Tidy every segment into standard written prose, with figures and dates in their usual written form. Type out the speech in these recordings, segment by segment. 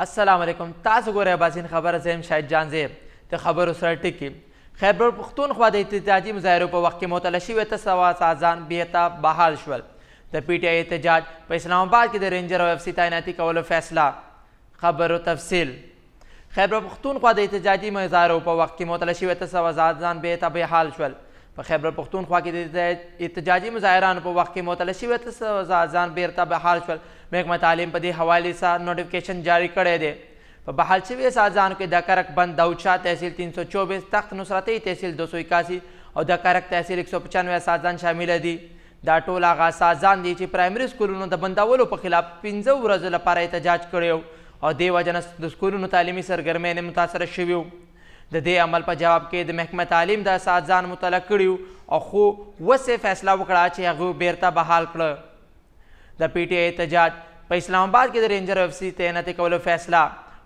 السلام علیکم. تاسو ګورئ باسین خبره زه یم شاهد جان زیب د خبرو سره ټکي. خیبر پښتونخوا د احتجاجي مظاهرو په وخت کې معطله شوي 800 اذان بیرته بحال شول. د پی ټی آی احتجاج په اسلام آباد کې د رینجر او اف سی تعیناتي کولو فیصله. خبرو تفصیل. خیبر پښتونخوا د احتجاجي مظاهرو په وخت کې معطله شوي 800 اذان بیرته بحال شول. په خیبر پښتونخوا کې د احتجاجي مظاهرانو په وخت کې معطله شوي 800 اذان بیرته بحال شول. محکمه تعلیم په دې حوالې سره نوټیفیکیشن جاری کړی دی. په بحال شوي اذانو کې د کرک بند داودشاه تحصیل 324 تخت نصرتي تحصیل 281 او د کرک تحصیل 195 اذان شامل دي. دا ټول هغه اذان دي چې پرایمري سکولونو د بندولو په خلاف 15 ورځو لپاره احتجاج کړی او دې وجه نه د سکولونو تعلیمي سرګرمۍ نه متاثره شوي وو. د دې عمل په جواب کې د محکمه تعلیم د اذان مطلع کړي او خو وسې فیصله وکړه چې هغه بیرته بحال کړه. د پی ټی آی احتجاج په اسلام آباد کې د رینجر او اف سی تعیناتي کولو فیصله.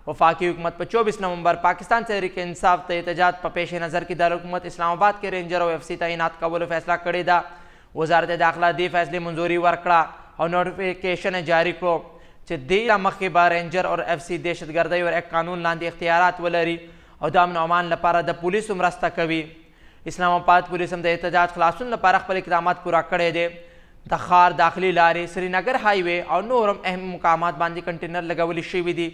وفاقي حکومت په 24 نومبر پاکستان تحریک انصاف د احتجاج په پیش نظر کې د حکومت اسلام آباد کې رینجر او اف سی تعینات کولو فیصله کړې ده. وزارت داخله دې فیصلې منظوري ورکړه او نوټیفیکیشن جاری کړو چې دې مخکې به رینجر او اف سی دهشتګردۍ او ایکټ قانون لاندې اختیارات ولري او د امن او امان لپاره د پولیسو مرسته کوي. اسلام آباد پولیس هم د احتجاج خلاصون لپاره خپل اقدامات پورا کړی دی. د ښار داخلي لارې، سرینگر هایوے او نور هم اهم مقامات باندې کنټینر لګولی شوي دي.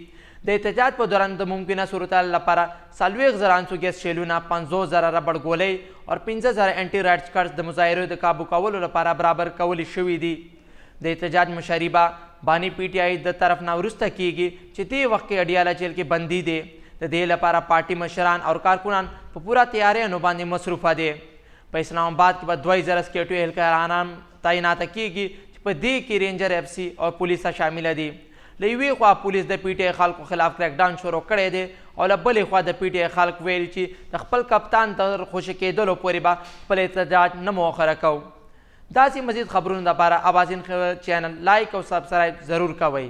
د احتجاج په دوران د ممکنه صورتحال لپاره 40,000 انسو ګیس شیلونه، 50,000 ربړ ګولۍ او 15,000 انټي رایټ کارډز د مظاهرو د کابو کولو لپاره برابر کولی شوي دي. د احتجاج مشري به بانی پی ټی آی د طرف نه وروسته کیږي چې دې وخت کې اډیاله جیل کې بندي دی. د دې لپاره پارټي مشران او کارکنان په پوره تیاریانو باندې مصروفه دي. په اسلام آباد کې به 2000 سکیورټي اهلکاران تعیناته کیږي چې په دې کې رینجر اف سی او پولیس شامل دي. له یوې خوا پولیس د پی ټی آی خلکو خلاف کریک ډاون شروع کړی دی او له بلې خوا د پی ټی آی خلک ویلي چې د خپل کپتان تر خوشي کېدلو پورې به خپل احتجاج نه مؤخره کوو. داسې مزید خبرونو لپاره اوازین چینل لایک او سبسکرایب ضرور کوئ.